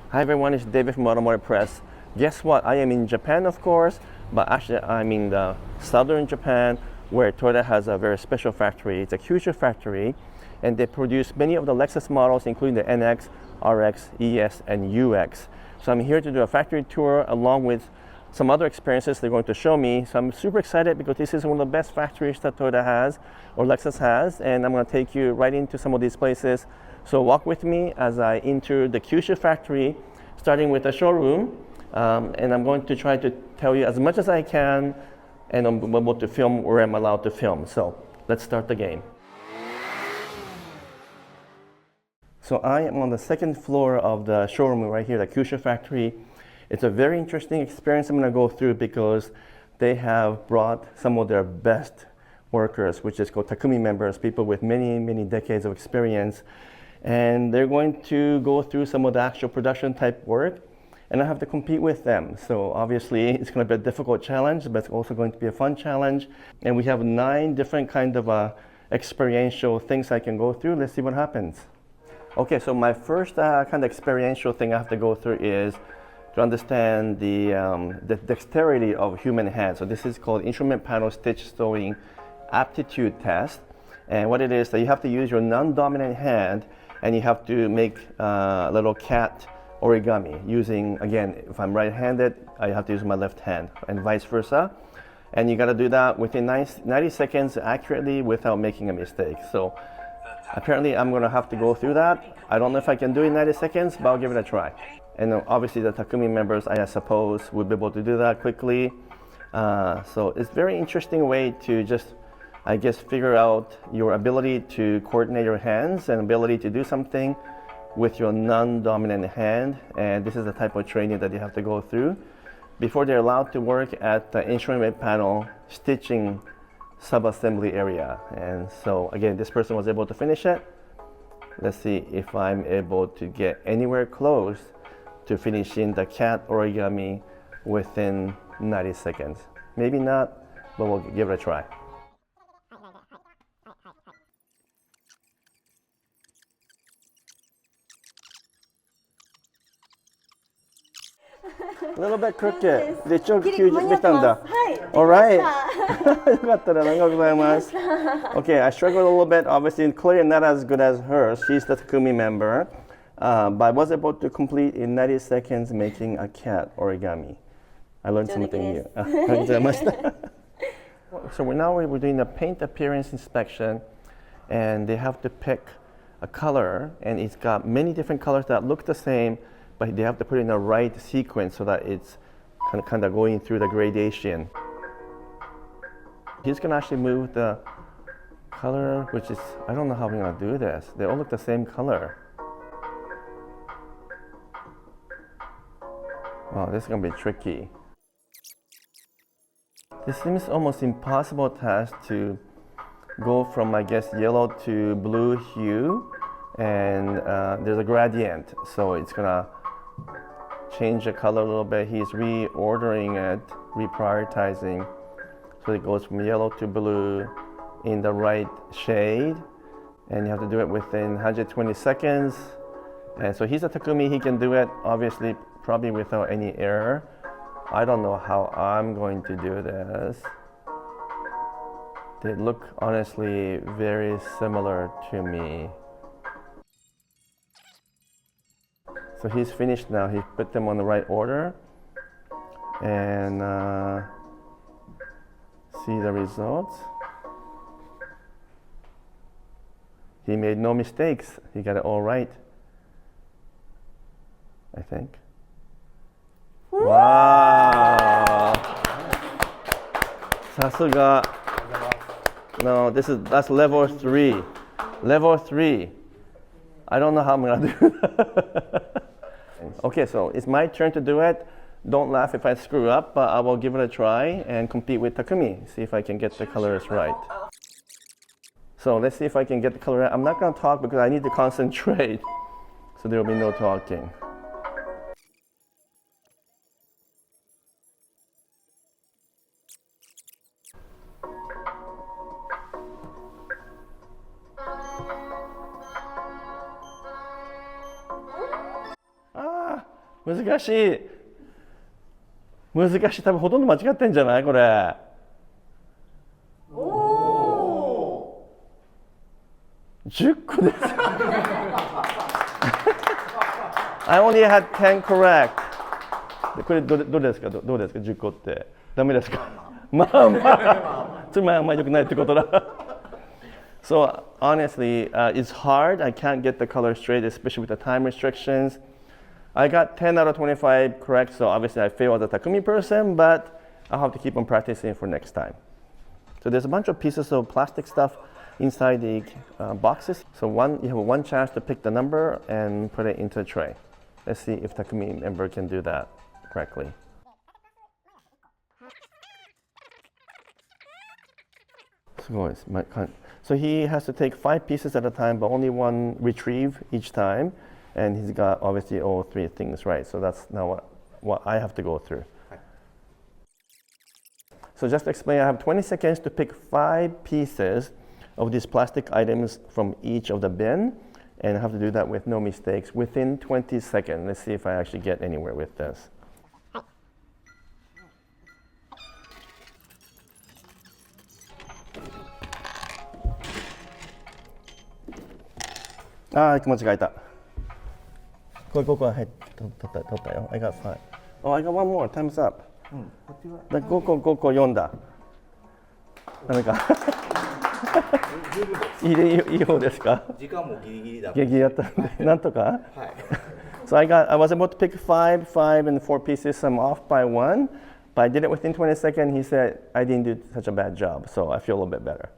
Hi everyone, it's David from Automotive Press. Guess what? I am in Japan, of course, but actually I'm in the southern Japan where Toyota has a very special factory. It's a Kyushu factory, and they produce many of the Lexus models, including the NX, RX, ES, and UX. So I'm here to do a factory tour along with some other experiences they're going to show me. So I'm super excited because this is one of the best factories that Toyota has or Lexus has, and I'm going to take you right into some of these places. So walk with me as I enter the Kyushu factory, starting with the showroom, and I'm going to try to tell you as much as I can, and I'm able to film where I'm allowed to film. So let's start the game. So I am on the second floor of the showroom right here, the Kyushu factory. It's a very interesting experience I'm going to go through because they have brought some of their best workers, which is called Takumi members, people with many, many decades of experience. And they're going to go through some of the actual production type work, and I have to compete with them. So obviously it's going to be a difficult challenge, but it's also going to be a fun challenge. And we have 9 different kind of experiential things I can go through. Let's see what happens. Okay, so my first kind of experiential thing I have to go through is to understand the dexterity of human hands. So this is called instrument panel stitch sewing aptitude test. And what it is that you have to use your non-dominant hand, and you have to make a little cat origami using, again, if I'm right-handed, I have to use my left hand, and vice versa. And you got to do that within 90 seconds accurately without making a mistake. So apparently I'm going to have to go through that. I don't know if I can do it in 90 seconds, but I'll give it a try. And obviously the Takumi members, I suppose, will be able to do that quickly. So it's a very interesting way to just, I guess, figure out your ability to coordinate your hands and ability to do something with your non-dominant hand. And this is the type of training that you have to go through before they're allowed to work at the instrument panel stitching sub-assembly area. And so again, this person was able to finish it. Let's see if I'm able to get anywhere close to finishing the cat origami within 90 seconds. Maybe not, but we'll give it a try. A little bit crooked. で、一応できたんだ。Alright. よかったら、ありがとうございます。Okay, I struggled a little bit. Obviously, clearly not as good as her. She's the Takumi member. But I was able to complete in 90 seconds making a cat origami. I learned something new. ありがとうございました。So we're doing a paint appearance inspection, and they have to pick a color, and it's got many different colors that look the same, but they have to put it in the right sequence so that it's kind of going through the gradation. He's going to actually move the color, which is, I don't know how we're going to do this. They all look the same color. Wow, this is going to be tricky. This seems almost impossible task to go from, I guess, yellow to blue hue, and there's a gradient, so it's going to change the color a little bit. He's reordering it, reprioritizing, so it goes from yellow to blue in the right shade, and you have to do it within 120 seconds. And so he's a Takumi, he can do it obviously probably without any error. I don't know how I'm going to do this. They look honestly very similar to me. So he's finished now. He put them on the right order, and see the results. He made no mistakes. He got it all right, I think. Wow! Sasuga. No, that's level 3. Level 3. I don't know how I'm gonna do that. Okay, so it's my turn to do it. Don't laugh if I screw up, but I will give it a try and compete with Takumi. See if I can get the colors right. So let's see if I can get the color right. I'm not gonna talk because I need to concentrate. So there will be no talking. 難しい。難しい。多分ほとんど間違ってんじゃないこれ。10個です。I only had 10 correct. これどうですかどうですか10個って。ダメですかまあまあ。つまりあんまり良くないってことだ。So honestly, it's hard. I can't get the color straight, especially with the time restrictions. I got 10 out of 25 correct, so obviously I failed as a Takumi person, but I'll have to keep on practicing for next time. So there's a bunch of pieces of plastic stuff inside the boxes. So you have one chance to pick the number and put it into a tray. Let's see if Takumi member can do that correctly. So he has to take 5 pieces at a time, but only one retrieve each time. And he's got obviously all 3 things right. So that's now what I have to go through. So just to explain, I have 20 seconds to pick 5 pieces of these plastic items from each of the bin. And I have to do that with no mistakes within 20 seconds. Let's see if I actually get anywhere with this. I got 5. Oh, I got one more. Time's up. 5個読んだ。ダメか。いい方ですか？時間もギリギリだ。ギリギリだったんで、なんとか。はい。So I was able to pick 5 and 4 pieces. I'm off by 1, but I did it within 20 seconds. He said I didn't do such a bad job, so I feel a little bit better.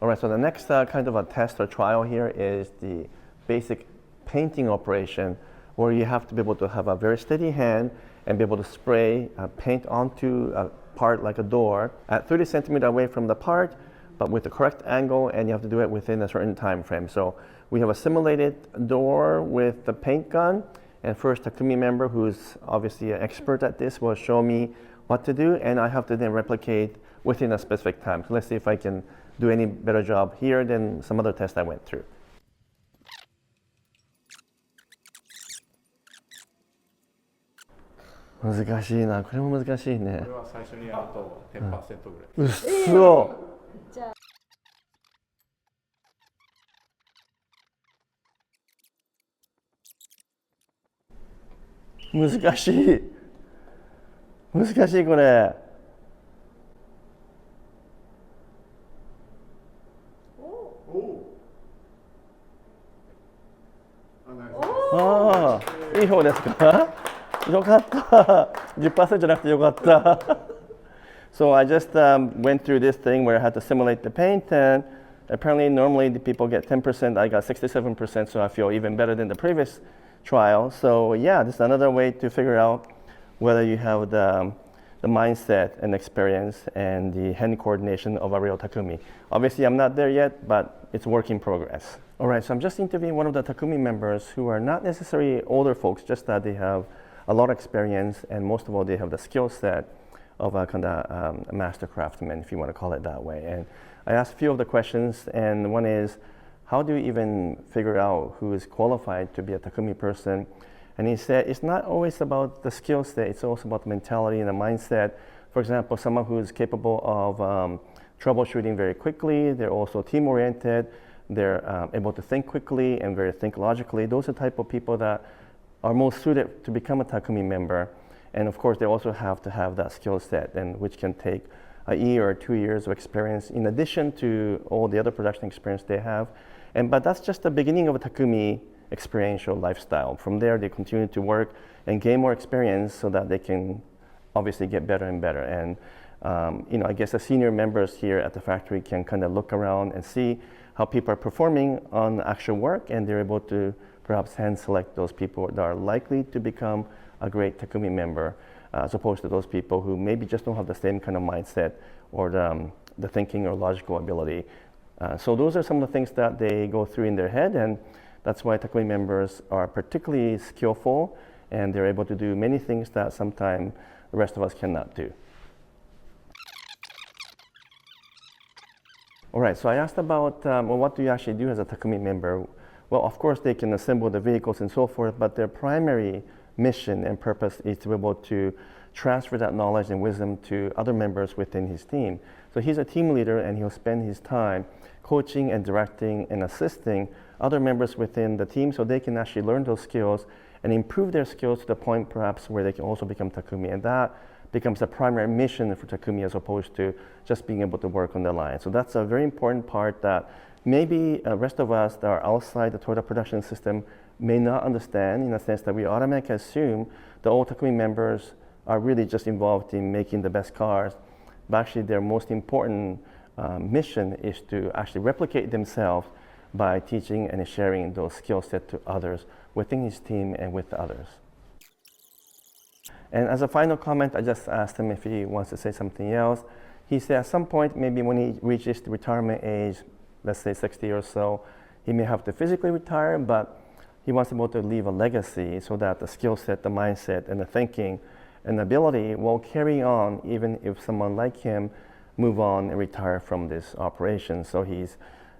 All right, so the next kind of a test or trial here is the basic painting operation, where you have to be able to have a very steady hand and be able to spray paint onto a part like a door at 30 centimeters away from the part, but with the correct angle, and you have to do it within a certain time frame. So we have a simulated door with the paint gun, and first Takumi member, who's obviously an expert at this, will show me what to do, and I have to then replicate within a specific time. So let's see if I can do any better job here than some other tests I went through. 難しいな、これも難しいね。これは最初にやると 10% ぐらい。うっそ。じゃあ難しい。難しいこれ。ああ、いい方ですか？よかった。10% じゃなくてよかった。So I just went through this thing where I had to simulate the paint, and apparently normally the people get 10%. I got 67%, so I feel even better than the previous trial. So yeah, this is another way to figure out whether you have the mindset and experience and the hand coordination of a real Takumi. Obviously, I'm not there yet, but it's work in progress. All right, so I'm just interviewing one of the Takumi members who are not necessarily older folks, just that they have a lot of experience, and most of all, they have the skill set of a kind of a master craftsman, if you want to call it that way. And I asked a few of the questions, and one is, how do you even figure out who is qualified to be a Takumi person? And he said, it's not always about the skill set, it's also about the mentality and the mindset. For example, someone who is capable of troubleshooting very quickly, they're also team-oriented, they're able to think quickly and think logically. Those are the type of people that are most suited to become a Takumi member. And of course, they also have to have that skill set, and which can take a year or 2 years of experience in addition to all the other production experience they have. But that's just the beginning of a Takumi experiential lifestyle. From there, they continue to work and gain more experience so that they can obviously get better and better. And I guess the senior members here at the factory can kind of look around and see how people are performing on actual work, and they're able to perhaps hand select those people that are likely to become a great Takumi member, as opposed to those people who maybe just don't have the same kind of mindset or the thinking or logical ability. So those are some of the things that they go through in their head, and that's why Takumi members are particularly skillful, and they're able to do many things that sometimes the rest of us cannot do. All right, so I asked about, what do you actually do as a Takumi member? Well, of course, they can assemble the vehicles and so forth, but their primary mission and purpose is to be able to transfer that knowledge and wisdom to other members within his team. So he's a team leader, and he'll spend his time coaching and directing and assisting other members within the team so they can actually learn those skills and improve their skills to the point perhaps where they can also become Takumi. And that becomes the primary mission for Takumi as opposed to just being able to work on the line. So that's a very important part that maybe the rest of us that are outside the Toyota production system may not understand, in the sense that we automatically assume the all Takumi members are really just involved in making the best cars. But actually their most important mission is to actually replicate themselves by teaching and sharing those skill sets to others within his team and with others. And as a final comment, I just asked him if he wants to say something else. He said at some point, maybe when he reaches the retirement age, let's say 60 or so, he may have to physically retire, but he wants to be able to leave a legacy so that the skill set, the mindset, and the thinking and ability will carry on even if someone like him move on and retire from this operation. So he's,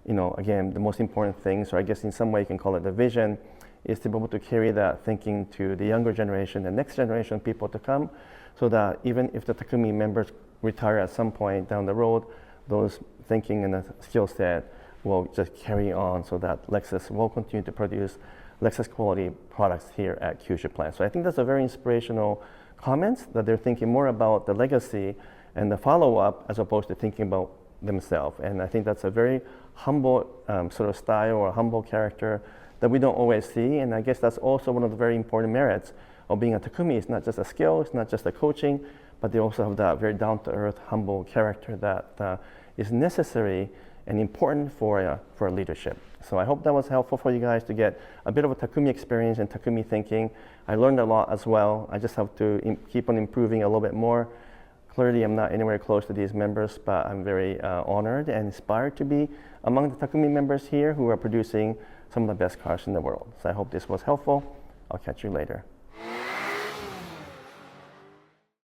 again, the most important thing, so I guess in some way you can call it the vision, is to be able to carry that thinking to the younger generation, the next generation of people to come, so that even if the Takumi members retire at some point down the road, those thinking and the skill set will just carry on so that Lexus will continue to produce Lexus quality products here at Kyushu plant. So I think that's a very inspirational comments, that they're thinking more about the legacy and the follow-up as opposed to thinking about themselves. And I think that's a very humble sort of style or humble character that we don't always see. And I guess that's also one of the very important merits of being a Takumi. It's not just a skill, it's not just a coaching, but they also have that very down-to-earth, humble character that is necessary and important for leadership. So I hope that was helpful for you guys to get a bit of a Takumi experience and Takumi thinking. I learned a lot as well. I just have to keep on improving a little bit more. Clearly, I'm not anywhere close to these members, but I'm very honored and inspired to be among the Takumi members here who are producing some of the best cars in the world. So I hope this was helpful. I'll catch you later.